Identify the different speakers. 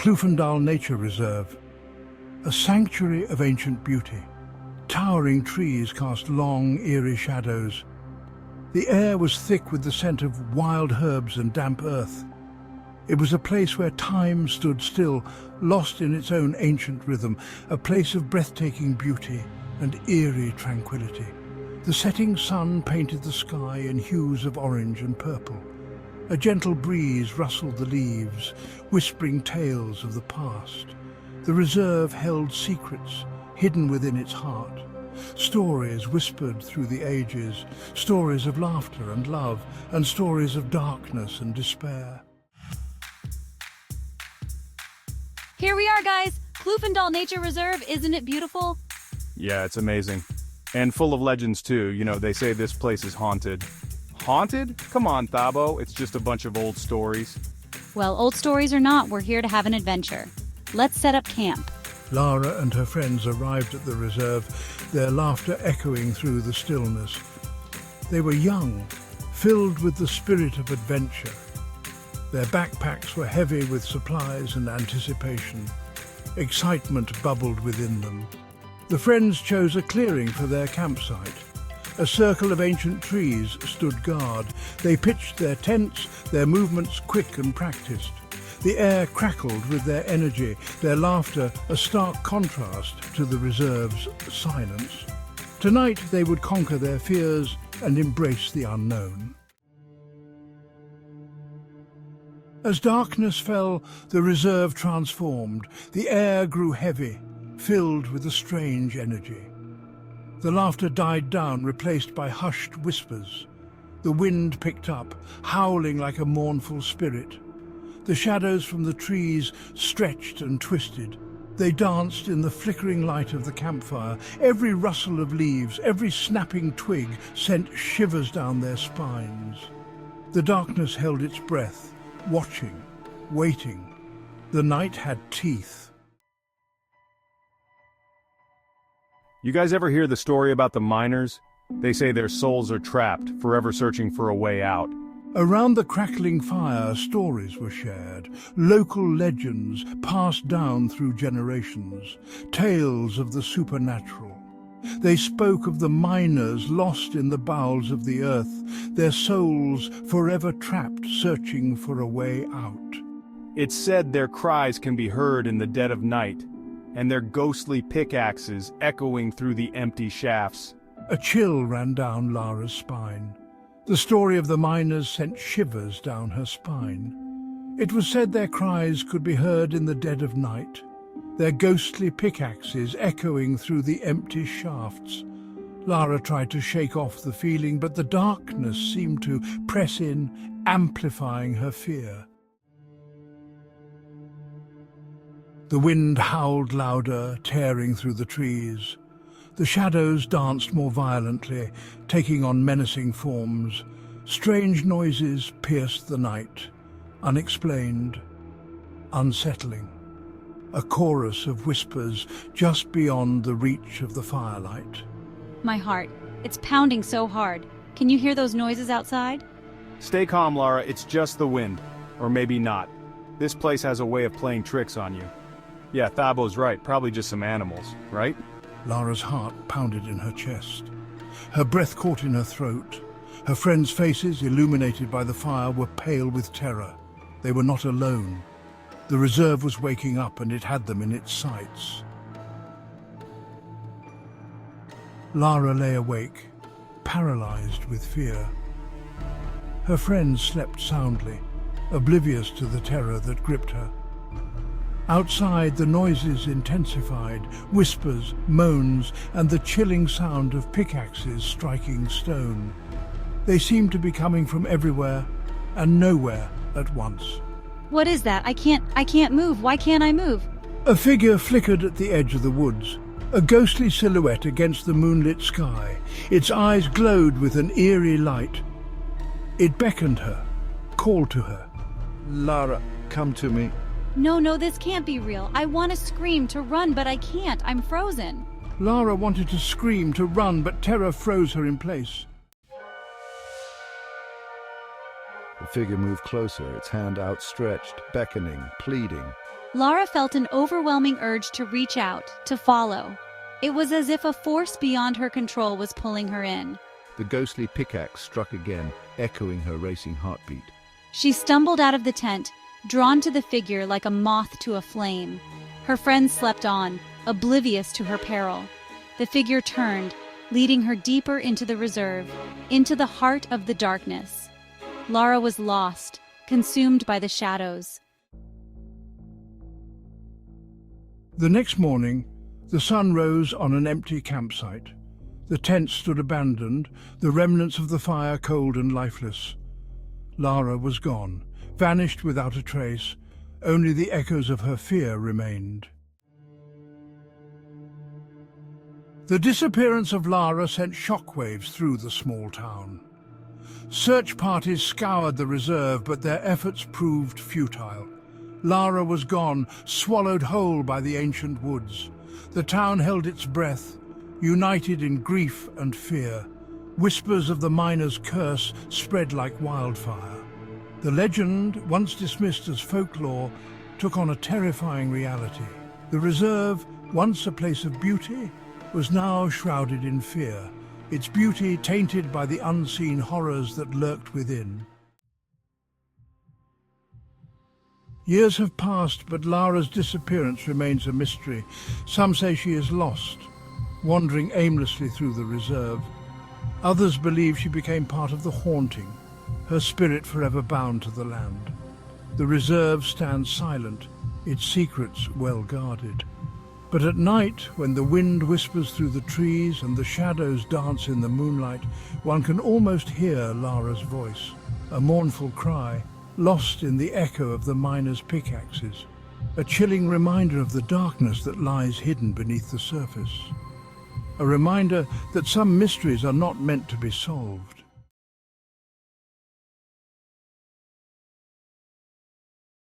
Speaker 1: Kloofendal Nature Reserve, a sanctuary of ancient beauty. Towering trees cast long, eerie shadows. The air was thick with the scent of wild herbs and damp earth. It was a place where time stood still, lost in its own ancient rhythm, a place of breathtaking beauty and eerie tranquility. The setting sun painted the sky in hues of orange and purple. A gentle breeze rustled the leaves, whispering tales of the past. The reserve held secrets hidden within its heart. Stories whispered through the ages, stories of laughter and love, and stories of darkness and despair.
Speaker 2: Here we are, guys! Kloofendal Nature Reserve, isn't it beautiful?
Speaker 3: Yeah, it's amazing. And full of legends, too. You know, they say this place is haunted. Haunted? Come on, Thabo, it's just a bunch of old stories.
Speaker 2: Well, old stories or not, we're here to have an adventure. Let's set up camp.
Speaker 1: Lara and her friends arrived at the reserve, their laughter echoing through the stillness. They were young, filled with the spirit of adventure. Their backpacks were heavy with supplies and anticipation. Excitement bubbled within them. The friends chose a clearing for their campsite. A circle of ancient trees stood guard. They pitched their tents, their movements quick and practiced. The air crackled with their energy, their laughter a stark contrast to the reserve's silence. Tonight they would conquer their fears and embrace the unknown. As darkness fell, the reserve transformed. The air grew heavy, filled with a strange energy. The laughter died down, replaced by hushed whispers. The wind picked up, howling like a mournful spirit. The shadows from the trees stretched and twisted. They danced in the flickering light of the campfire. Every rustle of leaves, every snapping twig sent shivers down their spines. The darkness held its breath, watching, waiting. The night had teeth.
Speaker 3: You guys ever hear the story about the miners? They say their souls are trapped, forever searching for a way out.
Speaker 1: Around the crackling fire, stories were shared, local legends passed down through generations, tales of the supernatural. They spoke of the miners lost in the bowels of the earth, their souls forever trapped, searching for a way out.
Speaker 3: It's said their cries can be heard in the dead of night, and their ghostly pickaxes echoing through the empty shafts.
Speaker 1: A chill ran down Lara's spine. The story of the miners sent shivers down her spine. It was said their cries could be heard in the dead of night, their ghostly pickaxes echoing through the empty shafts. Lara tried to shake off the feeling, but the darkness seemed to press in, amplifying her fear. The wind howled louder, tearing through the trees. The shadows danced more violently, taking on menacing forms. Strange noises pierced the night, unexplained, unsettling. A chorus of whispers just beyond the reach of the firelight.
Speaker 2: My heart, it's pounding so hard. Can you hear those noises outside?
Speaker 3: Stay calm, Lara, it's just the wind. Or maybe not. This place has a way of playing tricks on you. Yeah, Thabo's right, probably just some animals, right?
Speaker 1: Lara's heart pounded in her chest. Her breath caught in her throat. Her friends' faces, illuminated by the fire, were pale with terror. They were not alone. The reserve was waking up, and it had them in its sights. Lara lay awake, paralyzed with fear. Her friends slept soundly, oblivious to the terror that gripped her. Outside, the noises intensified, whispers, moans, and the chilling sound of pickaxes striking stone. They seemed to be coming from everywhere and nowhere at once.
Speaker 2: What is that? I can't move. Why can't I move?
Speaker 1: A figure flickered at the edge of the woods, a ghostly silhouette against the moonlit sky. Its eyes glowed with an eerie light. It beckoned her, called to her.
Speaker 4: Lara, come to me.
Speaker 2: No, this can't be real. I want to scream, to run, but I can't. I'm frozen.
Speaker 1: Lara wanted to scream, to run, but terror froze her in place.
Speaker 4: The figure moved closer, its hand outstretched, beckoning, pleading.
Speaker 2: Lara felt an overwhelming urge to reach out, to follow. It was as if a force beyond her control was pulling her in.
Speaker 4: The ghostly pickaxe struck again, echoing her racing heartbeat.
Speaker 2: She stumbled out of the tent, drawn to the figure like a moth to a flame. Her friends slept on, oblivious to her peril. The figure turned, leading her deeper into the reserve, into the heart of the darkness. Lara was lost, consumed by the shadows.
Speaker 1: The next morning, the sun rose on an empty campsite. The tent stood abandoned, the remnants of the fire cold and lifeless. Lara was gone, vanished without a trace. Only the echoes of her fear remained. The disappearance of Lara sent shockwaves through the small town. Search parties scoured the reserve, but their efforts proved futile. Lara was gone, swallowed whole by the ancient woods. The town held its breath, united in grief and fear. Whispers of the miner's curse spread like wildfire. The legend, once dismissed as folklore, took on a terrifying reality. The reserve, once a place of beauty, was now shrouded in fear, its beauty tainted by the unseen horrors that lurked within. Years have passed, but Lara's disappearance remains a mystery. Some say she is lost, wandering aimlessly through the reserve. Others believe she became part of the haunting, her spirit forever bound to the land. The reserve stands silent, its secrets well guarded. But at night, when the wind whispers through the trees and the shadows dance in the moonlight, one can almost hear Lara's voice, a mournful cry, lost in the echo of the miners' pickaxes, a chilling reminder of the darkness that lies hidden beneath the surface. A reminder that some mysteries are not meant to be solved.